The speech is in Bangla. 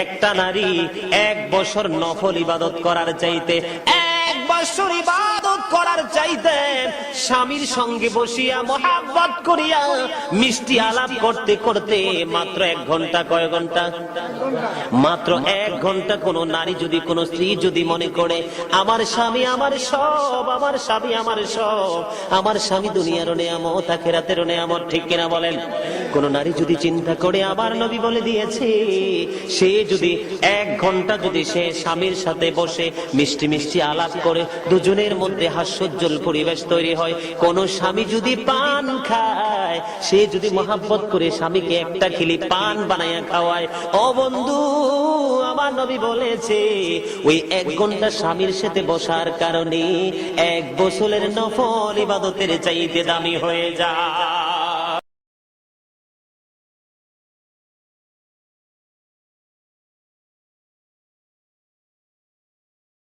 একটা নারী 1 বছর নফল ইবাদত করার চাইতে 1 বছর ইবাদত করার চাইতে স্বামীর সঙ্গে বসিয়া মহাব্বত করিয়া মিষ্টি আলাপ করতে করতে মাত্র 1 ঘন্টা, কয় ঘন্টা? মাত্র 1 ঘন্টা। কোন নারী যদি, কোন স্ত্রী যদি মনে করে আমার স্বামী আমার সব, আমার স্বামী আমার সব, আমার স্বামী দুনিয়ার নেয়ামত আখিরাতের নেয়ামত, ঠিক কিনা বলেন? কোন নারী যদি চিন্তা করে, আমার নবী বলে দিয়েছে, সে যদি 1 ঘন্টা যদি সে স্বামীর সাথে বসে মিষ্টি মিষ্টি আলাপ করে, দুজনের মধ্যে হাস্যোজ্জ্বল পরিবেশ তৈরি হয়। কোন স্বামী যদি পান খায়, সে যদি মহাব্বত করে স্বামীকে একটা খিলি পান বানাইয়া খাওয়ায়, ও বন্ধু, আমার নবী বলেছে ওই 1 ঘন্টা স্বামীর সাথে বসার কারণে 1 বছরের নফল ইবাদতের চাইতে দামি হয়ে যায়।